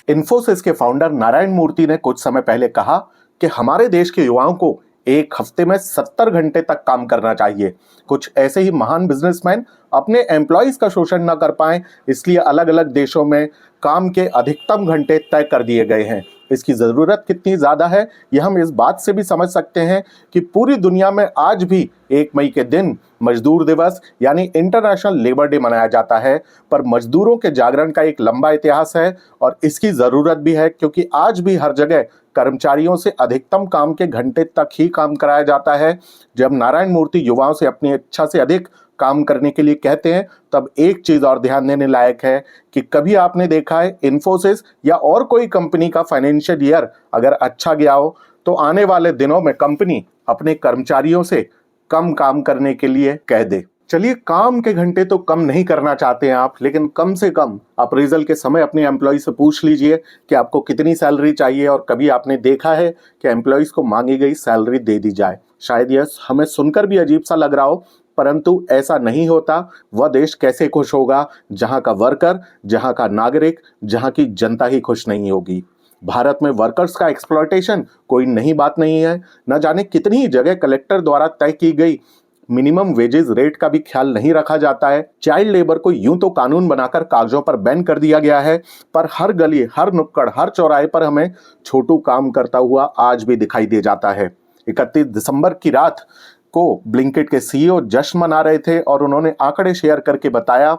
इन्फोसिस के फाउंडर नारायण मूर्ति ने कुछ समय पहले कहा कि हमारे देश के युवाओं को एक हफ्ते में 70 घंटे तक काम करना चाहिए। कुछ ऐसे ही महान बिजनेसमैन अपने एम्प्लॉइज का शोषण न कर पाएं, इसलिए अलग अलग देशों में काम के अधिकतम घंटे तय कर दिए गए हैं। इसकी ज़रूरत कितनी ज़्यादा है यह हम इस बात से भी समझ सकते हैं कि पूरी दुनिया में आज भी 1 मई के दिन मजदूर दिवस यानी इंटरनेशनल लेबर डे मनाया जाता है। पर मजदूरों के जागरण का एक लंबा इतिहास है और इसकी ज़रूरत भी है, क्योंकि आज भी हर जगह कर्मचारियों से अधिकतम काम के घंटे तक ही काम कराया जाता है। जब नारायण मूर्ति युवाओं से अपनी इच्छा से अधिक काम करने के लिए कहते हैं, तब एक चीज और ध्यान देने लायक है कि कभी आपने देखा है इन्फोसिस या और कोई कंपनी का फाइनेंशियल ईयर अगर अच्छा गया हो तो आने वाले दिनों में कंपनी अपने कर्मचारियों से कम काम करने के लिए कह दे। चलिए, काम के घंटे तो कम नहीं करना चाहते हैं आप, लेकिन कम से कम अप्रेजल के समय अपने एम्प्लॉय से पूछ लीजिए कि आपको कितनी सैलरी चाहिए, और कभी आपने देखा है कि एम्प्लॉयज को मांगी गई सैलरी दे दी जाए। शायद यह हमें सुनकर भी अजीब सा लग रहा हो, परंतु ऐसा नहीं होता। वह देश कैसे खुश होगा जहां का वर्कर, जहां का नागरिक, जहां की जनता ही खुश नहीं होगी। भारत में वर्कर्स का एक्सप्लॉयटेशन कोई नई बात नहीं है। न जाने कितनी जगह कलेक्टर द्वारा तय की गई मिनिमम वेजेस रेट का भी ख्याल नहीं रखा जाता है। चाइल्ड लेबर को यूं तो कानून बनाकर कागजों पर बैन कर दिया गया है, पर हर गली, हर नुक्कड़, हर चौराहे पर हमें छोटू काम करता हुआ आज भी दिखाई दे जाता है। 31 दिसंबर की रात को ब्लिंकिट के सीईओ जश्न मना रहे थे और उन्होंने आंकड़े शेयर करके बताया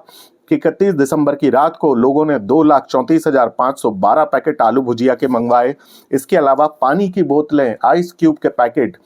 कि 31 दिसंबर की रात को लोगों ने 2,34,512 पैकेट आलू भुजिया के मंगवाए। इसके अलावा पानी की बोतलें, आइस क्यूब के पैकेट,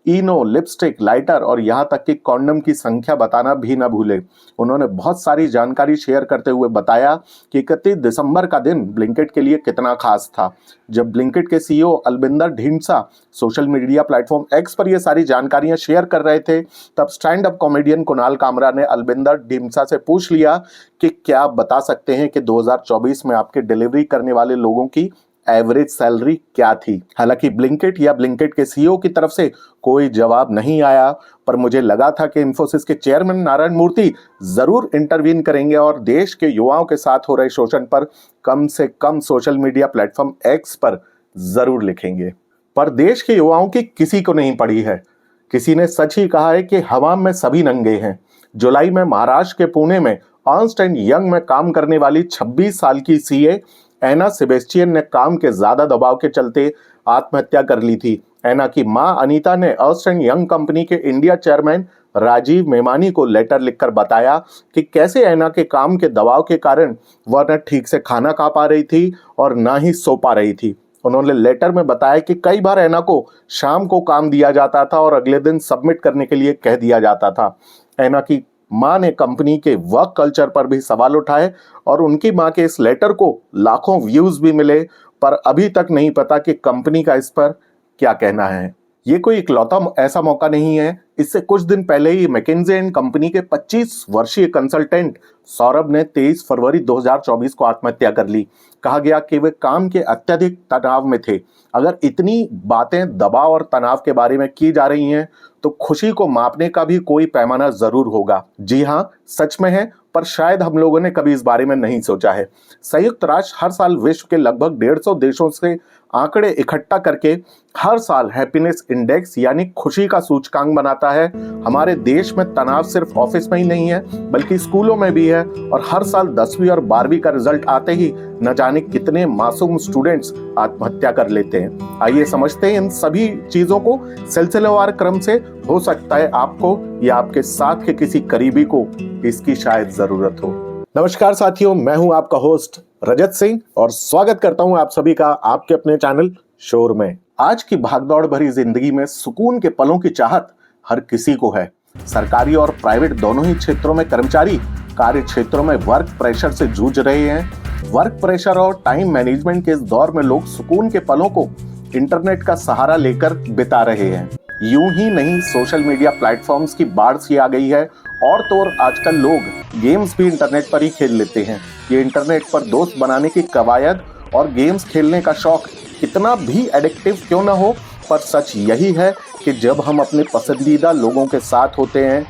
इनो, लिपस्टिक, लाइटर और यहाँ तक कि कॉन्डम की संख्या बताना भी न भूले। उन्होंने बहुत सारी जानकारी शेयर करते हुए बताया कि 31 दिसंबर का दिन ब्लिंकिट के लिए कितना खास था। जब ब्लिंकिट के CEO Albinder Dhindsa social media platform x पर ये सारी जानकारियां शेयर कर रहे थे, तब stand up comedian Kunal Kamra ने अलबिंदर ढींडसा से पूछ लिया कि क्या आप बता सकते हैं कि 2024 में आपके डिलीवरी करने वाले लोगों की एवरेज सैलरी क्या थी। हालांकि ब्लिंकिट या ब्लिंकिट के सीईओ की तरफ से कोई जवाब नहीं आया, पर मुझे लगा था कि इन्फोसिस के चेयरमैन नारायण मूर्ति जरूर इंटरवीन करेंगे और देश के युवाओं के साथ हो रहे शोषण पर कम से कम सोशल मीडिया प्लेटफॉर्म एक्स पर जरूर लिखेंगे। पर देश के युवाओं की किसी को नहीं पड़ी है। किसी ने सच ही कहा है कि हवा में सभी नंगे हैं। जुलाई में महाराष्ट्र के पुणे में अर्न्स्ट एंड यंग में काम करने वाली 26 साल की सीए एना सेबेस्टियन ने काम के ज्यादा दबाव के चलते आत्महत्या कर ली थी। एना की मां अनीता ने अर्न्स्ट एंड यंग कंपनी के इंडिया चेयरमैन राजीव मेमानी को लेटर लिखकर बताया कि कैसे एना के काम के दबाव के कारण वह न ठीक से खाना खा पा रही थी और ना ही सो पा रही थी। उन्होंने लेटर में बताया कि कई बार एना को शाम को काम दिया जाता था और अगले दिन सबमिट करने के लिए कह दिया जाता था। एना की मां ने कंपनी के वर्क कल्चर पर भी सवाल उठाए और उनकी मां के इस लेटर को लाखों व्यूज भी मिले, पर अभी तक नहीं पता कि कंपनी का इस पर क्या कहना है। ये कोई इकलौता ऐसा मौका नहीं है। इससे कुछ दिन पहले ही मैकिन्से एंड कंपनी के 25 वर्षीय कंसल्टेंट सौरभ ने 23 फरवरी 2024 को आत्महत्या कर ली। कहा गया कि वे काम के अत्यधिक तनाव में थे। अगर इतनी बातें दबाव और तनाव के बारे में की जा रही हैं, तो खुशी को मापने का भी कोई पैमाना जरूर होगा। जी हाँ, सच में है, पर शायद हम लोगों ने कभी इस बारे में नहीं सोचा है। संयुक्त राष्ट्र हर साल विश्व के लगभग 150 देशों से आंकड़े इकट्ठा करके हर साल हैप्पीनेस इंडेक्स यानी खुशी का सूचकांक बनाता है। हमारे देश में तनाव सिर्फ ऑफिस में ही नहीं है, बल्कि स्कूलों में भी है, और हर साल 10वीं और 12वीं का रिजल्ट आते ही न जाने कितने मासूम स्टूडेंट्स आत्महत्या कर लेते हैं। आइए समझते हैं इन सभी चीजों को सिलसिलेवार क्रम से। हो सकता है आपको या आपके साथ के किसी करीबी को इसकी शायद जरूरत हो। नमस्कार साथियों, मैं हूं आपका होस्ट रजत सिंह और स्वागत करता हूं आप सभी का आपके अपने चैनल शोर में। आज की भागदौड़ भरी जिंदगी में सुकून के पलों की चाहत हर किसी को है। सरकारी और प्राइवेट दोनों ही क्षेत्रों में कर्मचारी कार्य क्षेत्रों में वर्क प्रेशर से जूझ रहे हैं। वर्क प्रेशर और टाइम मैनेजमेंट के इस दौर में लोग सुकून के पलों को इंटरनेट का सहारा लेकर बिता रहे हैं। यूं ही नहीं, सोशल मीडिया प्लेटफॉर्म्स की बाढ़ सी आ गई है और तो और आजकल लोग गेम्स भी इंटरनेट पर ही खेल लेते हैं। ये इंटरनेट पर दोस्त बनाने की कवायद और गेम्स खेलने का शौक कितना भी एडिक्टिव क्यों ना हो, पर सच यही है कि जब हम अपने पसंदीदा लोगों के साथ होते हैं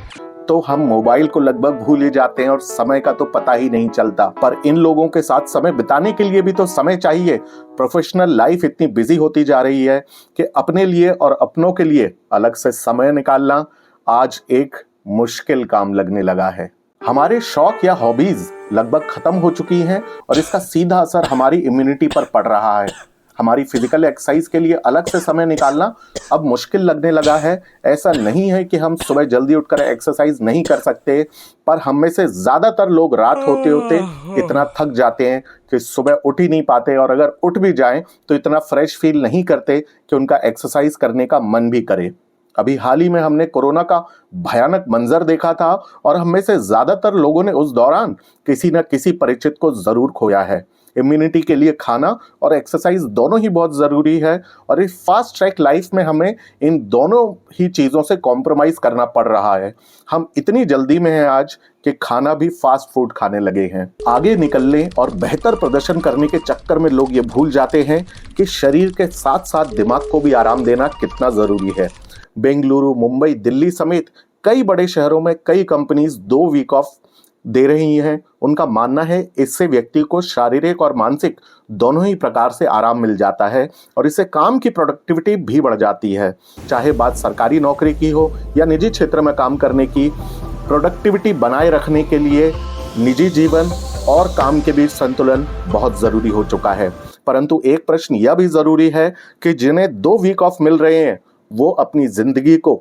तो हम मोबाइल को लगभग भूल ही जाते हैं और समय का तो पता ही नहीं चलता। पर इन लोगों के साथ समय बिताने के लिए भी तो समय चाहिए। प्रोफेशनल लाइफ इतनी बिजी होती जा रही है कि अपने लिए और अपनों के लिए अलग से समय निकालना आज एक मुश्किल काम लगने लगा है। हमारे शौक या हॉबीज लगभग खत्म हो चुकी हैं और इसका सीधा असर हमारी इम्यूनिटी पर पड़ रहा है। हमारी फिजिकल एक्सरसाइज के लिए अलग से समय निकालना अब मुश्किल लगने लगा है। ऐसा नहीं है कि हम सुबह जल्दी उठकर एक्सरसाइज नहीं कर सकते, पर हम में से ज्यादातर लोग रात होते होते इतना थक जाते हैं कि सुबह उठ ही नहीं पाते, और अगर उठ भी जाएं तो इतना फ्रेश फील नहीं करते कि उनका एक्सरसाइज करने का मन भी करे। अभी हाल ही में हमने कोरोना का भयानक मंजर देखा था और हम में से ज्यादातर लोगों ने उस दौरान किसी न किसी परिचित को जरूर खोया है। इम्यूनिटी के लिए खाना और एक्सरसाइज दोनों ही बहुत ज़रूरी है, और इस फास्ट ट्रैक लाइफ में हमें इन दोनों ही चीज़ों से कॉम्प्रोमाइज़ करना पड़ रहा है। हम इतनी जल्दी में हैं आज कि खाना भी फास्ट फूड खाने लगे हैं। आगे निकलने और बेहतर प्रदर्शन करने के चक्कर में लोग ये भूल जाते हैं कि शरीर के साथ साथ दिमाग को भी आराम देना कितना ज़रूरी है। बेंगलुरु, मुंबई, दिल्ली समेत कई बड़े शहरों में कई कंपनीज 2 वीक ऑफ दे रही हैं। उनका मानना है इससे व्यक्ति को शारीरिक और मानसिक दोनों ही प्रकार से आराम मिल जाता है और इससे काम की प्रोडक्टिविटी भी बढ़ जाती है। चाहे बात सरकारी नौकरी की हो या निजी क्षेत्र में काम करने की, प्रोडक्टिविटी बनाए रखने के लिए निजी जीवन और काम के बीच संतुलन बहुत ज़रूरी हो चुका है। परंतु एक प्रश्न यह भी ज़रूरी है कि जिन्हें 2 वीक ऑफ मिल रहे हैं वो अपनी जिंदगी को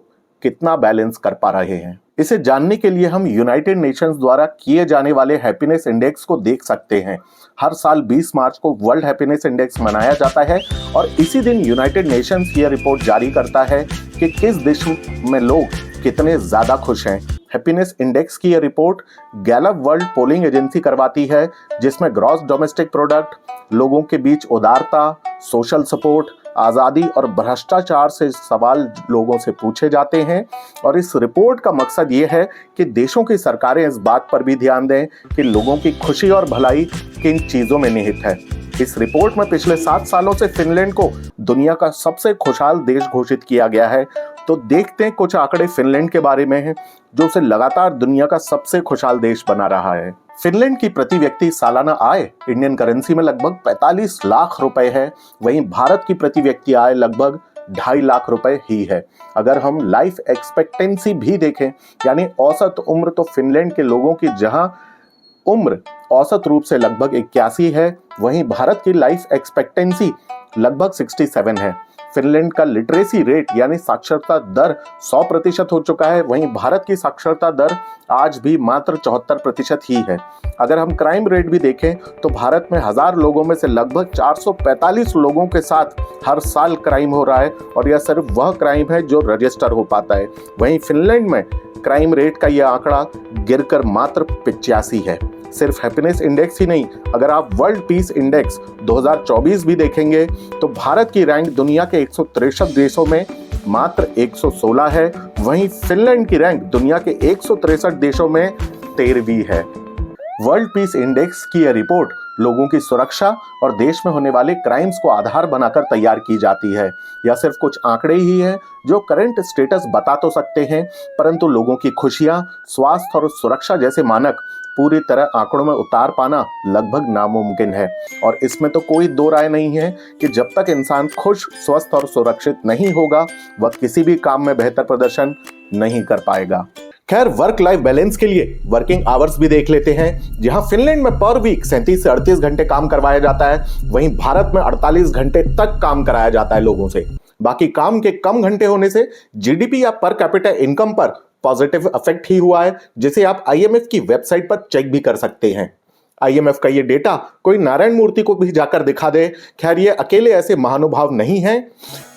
कितना बैलेंस कर पा रहे हैं। इसे जानने के लिए हम यूनाइटेड नेशंस द्वारा किए जाने वाले हैप्पीनेस इंडेक्स को देख सकते हैं। हर साल 20 मार्च को वर्ल्ड हैप्पीनेस इंडेक्स मनाया जाता है और इसी दिन यूनाइटेड नेशंस यह रिपोर्ट जारी करता है कि किस देश में लोग कितने ज्यादा खुश हैं। हैप्पीनेस इंडेक्स की यह report Gallup world polling agency करवाती है, जिसमें ग्रॉस डोमेस्टिक प्रोडक्ट, लोगों के बीच उदारता, सोशल सपोर्ट, आज़ादी और भ्रष्टाचार से सवाल लोगों से पूछे जाते हैं। और इस रिपोर्ट का मकसद ये है कि देशों की सरकारें इस बात पर भी ध्यान दें कि लोगों की खुशी और भलाई किन चीज़ों में निहित है। इस रिपोर्ट में पिछले 7 सालों से फिनलैंड को दुनिया का सबसे खुशहाल देश घोषित किया गया है। तो देखते हैं कुछ आंकड़े फिनलैंड के बारे में हैं जो उसे लगातार दुनिया का सबसे खुशहाल देश बना रहा है। फिनलैंड की प्रति व्यक्ति सालाना आय इंडियन करेंसी में लगभग 45 लाख रुपए है। वहीं भारत की प्रति व्यक्ति आय लगभग 2.5 लाख रुपए ही है। अगर हम लाइफ एक्सपेक्टेंसी भी देखें, यानी औसत उम्र, तो फिनलैंड के लोगों की जहां उम्र औसत रूप से लगभग 81 है, वहीं भारत की लाइफ एक्सपेक्टेंसी लगभग 67 है। फिनलैंड का लिटरेसी रेट यानी साक्षरता दर 100% हो चुका है, वहीं भारत की साक्षरता दर आज भी मात्र 74% ही है। अगर हम क्राइम रेट भी देखें तो भारत में 1000 लोगों में से लगभग 445 लोगों के साथ हर साल क्राइम हो रहा है, और यह सिर्फ वह क्राइम है जो रजिस्टर हो पाता है। वहीं फिनलैंड में क्राइम रेट का यह आंकड़ा गिरकर मात्र 85 है। सिर्फ हैप्पीनेस इंडेक्स ही नहीं, अगर आप वर्ल्ड पीस इंडेक्स 2024 भी देखेंगे तो भारत की रैंक दुनिया के 163 देशों में मात्र 116 है। वहीं फिनलैंड की रैंक दुनिया के 163 देशों में 13वीं है। वर्ल्ड पीस इंडेक्स की यह रिपोर्ट लोगों की सुरक्षा और देश में होने वाले क्राइम्स को आधार बनाकर तैयार की जाती है। यह सिर्फ कुछ आंकड़े ही हैं जो करंट स्टेटस बता तो सकते हैं, परंतु लोगों की खुशियां, स्वास्थ्य और सुरक्षा जैसे मानक पूरी तरह आंकड़ों में उतार पाना लगभग नामुमकिन है। और इसमें तो कोई दो राय नहीं है कि जब तक इंसान खुश, स्वस्थ और सुरक्षित नहीं होगा, वह किसी भी काम में बेहतर प्रदर्शन नहीं कर पाएगा। खैर, वर्क लाइफ बैलेंस के लिए वर्किंग आवर्स भी देख लेते हैं। जहां फिनलैंड में पर वीक 37 से 38 घंटे काम करवाया जाता है, वहीं भारत में 48 घंटे तक काम कराया जाता है लोगों से। बाकी काम के कम घंटे होने से जीडीपी या पर कैपिटा इनकम पर पॉजिटिव इफेक्ट ही हुआ है, जिसे आप आईएमएफ की वेबसाइट पर चेक भी कर सकते हैं। आईएमएफ का ये डेटा कोई नारायण मूर्ति को भी जाकर दिखा दे। खैर, ये अकेले ऐसे महानुभाव नहीं हैं।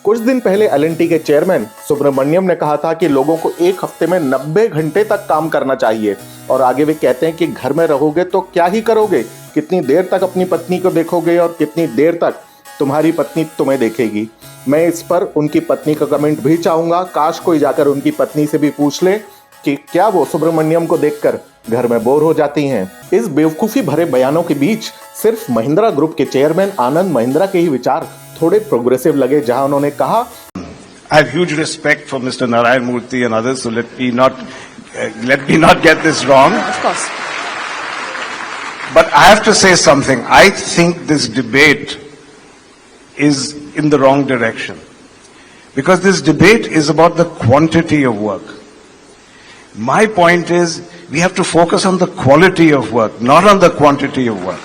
कुछ दिन पहले एलएनटी के चेयरमैन सुब्रमण्यम ने कहा था कि लोगों को एक हफ्ते में 90 घंटे तक काम करना चाहिए, और आगे वे कहते हैं कि घर में रहोगे तो क्या ही करोगे, कितनी देर तक अपनी पत्नी को देखोगे और कितनी देर तक तुम्हारी पत्नी तुम्हें देखेगी। मैं इस पर उनकी पत्नी का कमेंट भी चाहूंगा। काश कोई जाकर उनकी पत्नी से भी पूछ ले कि क्या वो सुब्रमण्यम को देखकर घर में बोर हो जाती हैं। इस बेवकूफी भरे बयानों के बीच सिर्फ महिंद्रा ग्रुप के चेयरमैन आनंद महिंद्रा के ही विचार थोड़े प्रोग्रेसिव लगे, जहां उन्होंने कहा, I have huge respect for Mr. Narayan Murthy and others, so let me not let me not get this wrong. Of course. But I have to say something. I think this debate is in the wrong direction. Because this debate is about the quantity of work. My point is, we have to focus on the quality of work, not on the quantity of work.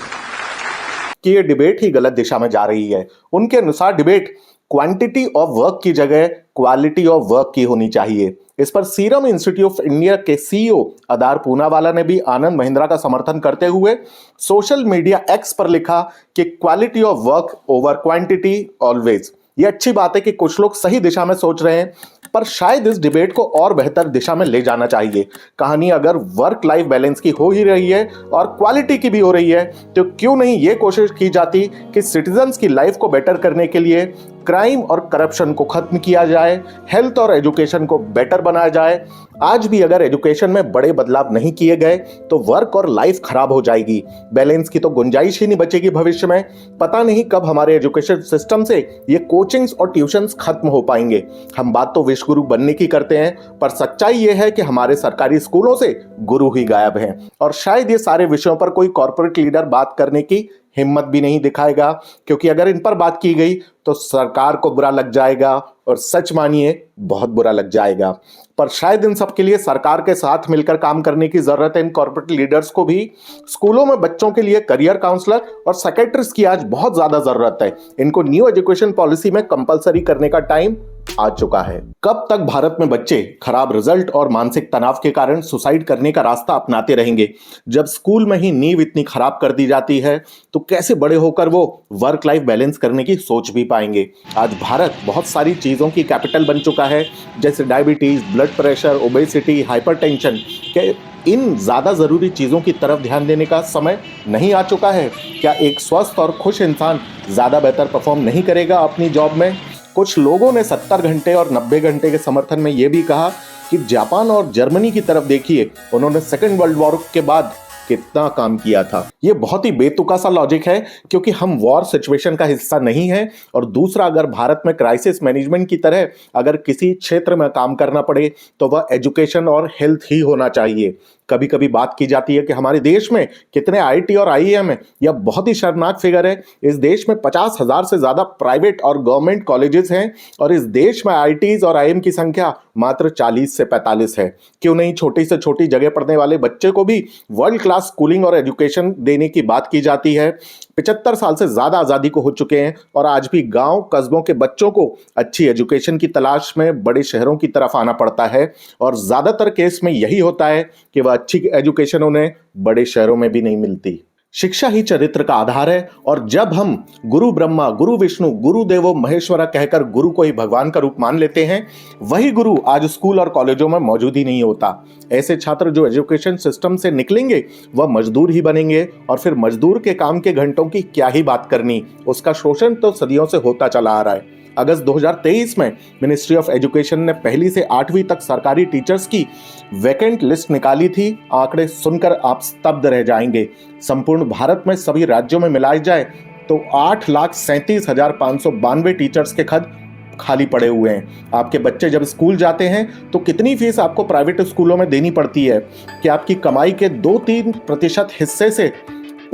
कि ये debate ही गलत दिशा में जा रही है। उनके अनुसार debate quantity of work की जगह क्वालिटी ऑफ वर्क की होनी चाहिए। इस पर सीरम इंस्टीट्यूट ऑफ इंडिया के सीईओ अदार पूनावाला ने भी आनंद महिंद्रा का समर्थन करते हुए सोशल मीडिया एक्स पर लिखा कि quality of work over quantity always. ये अच्छी बात है कि कुछ लोग सही दिशा में सोच रहे हैं, पर शायद इस डिबेट को और बेहतर दिशा में ले जाना चाहिए। कहानी अगर वर्क लाइफ बैलेंस की हो ही रही है और क्वालिटी की भी हो रही है, तो क्यों नहीं ये कोशिश की जाती कि सिटीजन्स की लाइफ को बेटर करने के लिए क्राइम और करप्शन को खत्म किया जाए, हेल्थ और एजुकेशन को बेटर बनाया जाए। आज भी अगर एजुकेशन में बड़े बदलाव नहीं किए गए तो वर्क और लाइफ खराब हो जाएगी। बैलेंस की तो गुंजाइश ही नहीं बचेगी भविष्य में। पता नहीं कब हमारे एजुकेशन सिस्टम से ये कोचिंग्स और ट्यूशंस खत्म हो पाएंगे। हम बात तो विश्व गुरु बनने की करते हैं, पर सच्चाई ये है कि हमारे सरकारी स्कूलों से गुरु ही गायब हैं। और शायद ये सारे विषयों पर कोई कॉर्पोरेट लीडर बात करने की हिम्मत भी नहीं दिखाएगा, क्योंकि अगर इन पर बात की गई तो सरकार को बुरा लग जाएगा और सच मानिए बहुत बुरा लग जाएगा। पर शायद इन सब के लिए सरकार के साथ मिलकर काम करने की जरूरत है। इन कॉर्पोरेट लीडर्स को भी स्कूलों में बच्चों के लिए करियर काउंसलर और साइकियाट्रिस्ट की आज बहुत ज्यादा जरूरत है। इनको न्यू एजुकेशन पॉलिसी में कंपलसरी करने का टाइम आ चुका है। कब तक भारत में बच्चे खराब रिजल्ट और मानसिक तनाव के कारण सुसाइड करने का रास्ता अपनाते रहेंगे? जब स्कूल में ही नींव इतनी खराब कर दी जाती है तो कैसे बड़े होकर वो वर्क लाइफ बैलेंस करने की सोच भी पाएंगे? आज भारत बहुत सारी चीजों की कैपिटल बन चुका है, जैसे diabetes, blood pressure, obesity, hypertension. क्या इन ज्यादा जरूरी चीजों की तरफ ध्यान देने का समय नहीं आ चुका है? क्या एक स्वस्थ और खुश इंसान ज्यादा बेहतर परफॉर्म नहीं करेगा अपनी जॉब में? कुछ लोगों ने 70 घंटे और 90 घंटे के समर्थन में यह भी कहा कि जापान और जर्मनी की तरफ देखिए, उन्होंने सेकेंड वर्ल्ड वॉर के बाद कितना काम किया था। ये बहुत ही बेतुका सा लॉजिक है, क्योंकि हम वॉर सिचुएशन का हिस्सा नहीं है। और दूसरा, अगर भारत में क्राइसिस मैनेजमेंट की तरह अगर किसी क्षेत्र में काम करना पड़े तो वह एजुकेशन और हेल्थ ही होना चाहिए। कभी कभी बात की जाती है कि हमारे देश में कितने आईटी और आईएम है। यह बहुत ही शर्मनाक फिगर है। इस देश में 50,000 से ज्यादा प्राइवेट और गवर्नमेंट कॉलेजेस हैं और इस देश में आईटीज और आईएम की संख्या मात्र 40 से 45 है। क्यों नहीं छोटी से छोटी जगह पढ़ने वाले बच्चे को भी वर्ल्ड क्लास स्कूलिंग और एजुकेशन देने की बात की जाती है। 75 साल से ज्यादा आजादी को हो चुके हैं और आज भी गांव कस्बों के बच्चों को अच्छी एजुकेशन की तलाश में बड़े शहरों की तरफ आना पड़ता है। और ज्यादातर केस में यही होता है कि वह अच्छी एजुकेशन उन्हें बड़े शहरों में भी नहीं मिलती। शिक्षा ही चरित्र का आधार है, और जब हम गुरु ब्रह्मा, गुरु विष्णु, गुरु देवो महेश्वरा कहकर गुरु को ही भगवान का रूप मान लेते हैं, वही गुरु आज स्कूल और कॉलेजों में मौजूद ही नहीं होता। ऐसे छात्र जो एजुकेशन सिस्टम से निकलेंगे वह मजदूर ही बनेंगे, और फिर मजदूर के काम के घंटों की क्या ही बात करनी, उसका शोषण तो सदियों से होता चला आ रहा है। अगस्त 2023 में मिनिस्ट्री ऑफ एजुकेशन ने 1ली से 8वीं तक सरकारी टीचर्स की वैकेंट लिस्ट निकाली थी। आंकड़े सुनकर आप स्तब्ध रह जाएंगे। संपूर्ण भारत में सभी राज्यों में मिलाए जाए तो 8,37,592 टीचर्स के पद खाली पड़े हुए हैं। आपके बच्चे जब स्कूल जाते हैं तो कितनी फीस आपको प्राइवेट स्कूलों में देनी पड़ती है? कि आपकी कमाई के 2-3% हिस्से से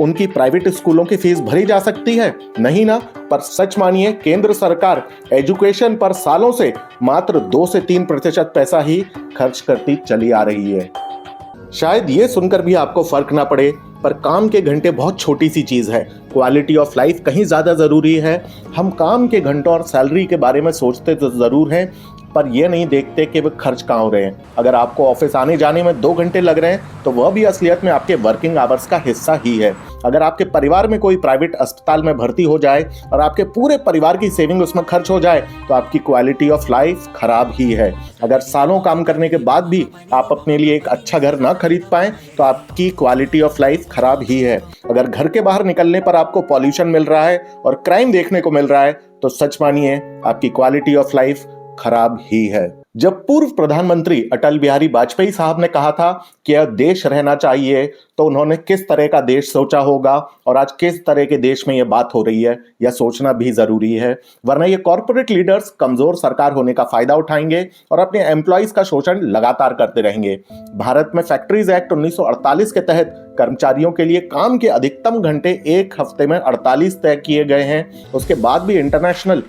उनकी प्राइवेट स्कूलों की फीस भरी जा सकती है? नहीं ना। पर सच मानिए, केंद्र सरकार एजुकेशन पर सालों से मात्र 2 से 3% पैसा ही खर्च करती चली आ रही है। शायद ये सुनकर भी आपको फर्क ना पड़े, पर काम के घंटे बहुत छोटी सी चीज है। क्वालिटी ऑफ लाइफ कहीं ज्यादा जरूरी है। हम काम के घंटों और सैलरी के बारे में सोचते तो जरूर हैं, पर यह नहीं देखते कि वे खर्च कहाँ हो रहे हैं। अगर आपको ऑफिस आने जाने में 2 घंटे लग रहे हैं तो वह भी असलियत में आपके वर्किंग आवर्स का हिस्सा ही है। अगर आपके परिवार में कोई प्राइवेट अस्पताल में भर्ती हो जाए और आपके पूरे परिवार की सेविंग उसमें खर्च हो जाए तो आपकी क्वालिटी ऑफ लाइफ खराब ही है। अगर सालों काम करने के बाद भी आप अपने लिए एक अच्छा घर ना खरीद पाए तो आपकी क्वालिटी ऑफ लाइफ खराब ही है। अगर घर के बाहर निकलने पर आपको पॉल्यूशन मिल रहा है और क्राइम देखने को मिल रहा है तो सच मानिए आपकी क्वालिटी ऑफ लाइफ खराब ही है। जब पूर्व प्रधानमंत्री अटल बिहारी वाजपेयी साहब ने कहा था कि यह देश रहना चाहिए, तो उन्होंने किस तरह का देश सोचा होगा और आज किस तरह के देश में यह बात हो रही है, यह सोचना भी जरूरी है। वरना ये कॉर्पोरेट लीडर्स कमजोर सरकार होने का फायदा उठाएंगे और अपने एम्प्लॉइज का शोषण लगातार करते रहेंगे। भारत में फैक्ट्रीज एक्ट 1948 के तहत कर्मचारियों के लिए काम के अधिकतम घंटे एक हफ्ते में 48 तय किए गए हैं। उसके बाद भी इंटरनेशनल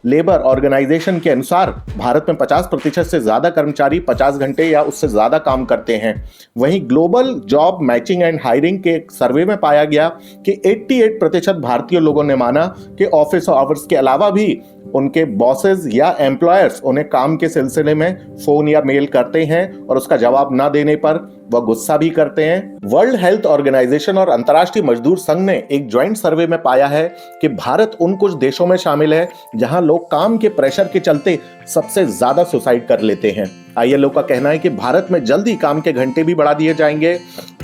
लेबर ऑर्गेनाइजेशन के अनुसार भारत में 50% से ज्यादा कर्मचारी 50 घंटे या उससे ज्यादा काम करते हैं। वहीं global job matching and hiring के एक सर्वे में पाया गया कि 88% भारतीय लोगों ने माना कि ऑफिस आवर्स के अलावा भी उनके बॉसेस या एम्प्लॉयर्स उन्हें काम के सिलसिले में फोन या मेल करते हैं और उसका जवाब ना देने पर वह गुस्सा भी करते हैं। वर्ल्ड हेल्थ ऑर्गेनाइजेशन और अंतर्राष्ट्रीय मजदूर संघ ने एक ज्वाइंट सर्वे में पाया है कि भारत उन कुछ देशों में शामिल है जहां लोग काम के प्रेशर के चलते सबसे ज्यादा सुसाइड कर लेते हैं। आईएलओ का कहना है कि भारत में जल्द ही काम के घंटे भी बढ़ा दिए जाएंगे।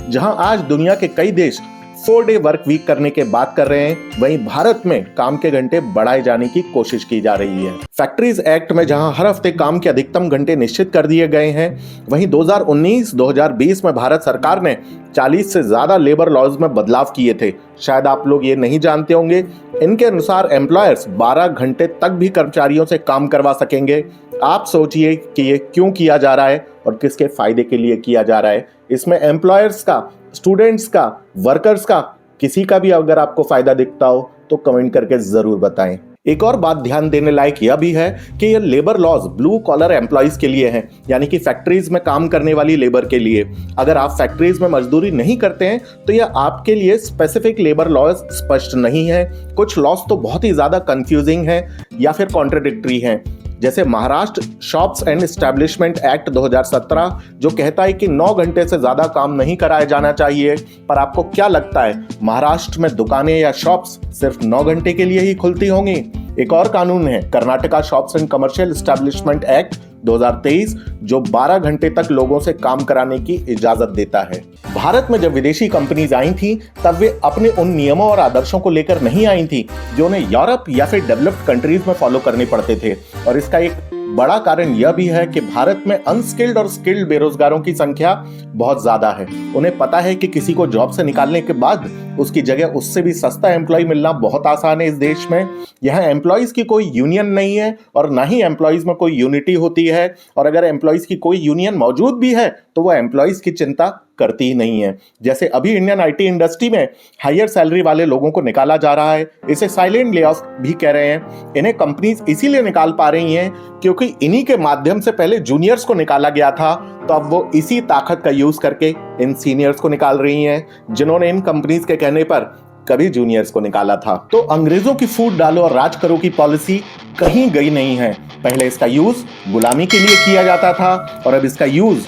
जहां आज दुनिया के कई देश 4 डे वर्क वीक करने के बात कर रहे हैं, वहीं भारत में काम के घंटे बढ़ाए जाने की कोशिश की जा रही है। फैक्ट्रीज एक्ट में जहां हर हफ्ते काम के अधिकतम घंटे निश्चित कर दिए गए हैं, वहीं 2019-2020 में भारत सरकार ने 40 से ज्यादा लेबर लॉज में बदलाव किए थे। शायद आप लोग ये नहीं जानते होंगे, इनके अनुसार एम्प्लॉयर्स 12 घंटे तक भी कर्मचारियों से काम करवा सकेंगे। आप सोचिए कि ये क्यों किया जा रहा है और किसके फायदे के लिए किया जा रहा है। इसमें एम्प्लॉयर्स का, स्टूडेंट्स का, वर्कर्स का, किसी का भी अगर आपको फायदा दिखता हो तो कमेंट करके जरूर बताएं। एक और बात ध्यान देने लायक यह भी है कि ये labour laws blue collar employees के लिए हैं, यानी कि फैक्ट्रीज में काम करने वाली लेबर के लिए। अगर आप फैक्ट्रीज में मजदूरी नहीं करते हैं तो यह आपके लिए स्पेसिफिक लेबर लॉज स्पष्ट नहीं है। कुछ लॉज तो बहुत ही ज्यादा कंफ्यूजिंग है या फिर कॉन्ट्रडिक्टरी हैं, जैसे Maharashtra shops and establishment act 2017 जो कहता है कि 9 घंटे से ज्यादा काम नहीं कराया जाना चाहिए। पर आपको क्या लगता है, महाराष्ट्र में दुकानें या शॉप्स सिर्फ 9 घंटे के लिए ही खुलती होंगी? एक और कानून है Karnataka shops and commercial establishment act 2023 जो 12 घंटे तक लोगों से काम कराने की इजाजत देता है। भारत में जब विदेशी कंपनीज आई थी तब वे अपने उन नियमों और आदर्शों को लेकर नहीं आई थी जो उन्हें यूरोप या फिर डेवलप्ड कंट्रीज में फॉलो करने पड़ते थे। और इसका एक बड़ा कारण यह भी है कि भारत में अनस्किल्ड और स्किल्ड बेरोजगारों की संख्या बहुत ज्यादा है। उन्हें पता है कि किसी को जॉब से निकालने के बाद उसकी जगह उससे भी सस्ता एम्प्लॉय मिलना बहुत आसान है। इस देश में यहाँ एम्प्लॉयज की कोई यूनियन नहीं है और ना ही एम्प्लॉयज में कोई यूनिटी होती है, और अगर एम्प्लॉयज की कोई यूनियन मौजूद भी है तो वो एम्प्लॉयज की चिंता करती ही नहीं है। जैसे अभी इंडियन आईटी इंडस्ट्री में हायर सैलरी वाले लोगों को निकाला जा रहा है, इसे साइलेंट ले ऑफ भी कह रहे हैं। इन्हें कंपनीज इसीलिए निकाल पा रही हैं क्योंकि इन्हीं के माध्यम से पहले जूनियर्स को निकाला गया था, तो अब वो इसी ताकत का यूज करके इन सीनियर्स को निकाल रही हैं जिन्होंने इन कंपनीज के कहने पर कभी जूनियर्स को निकाला था। तो अंग्रेजों की फूट डालो और राज करो की पॉलिसी कहीं गई नहीं है। पहले इसका यूज गुलामी के लिए किया जाता था और अब इसका यूज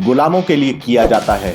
गुलामों के लिए किया जाता है।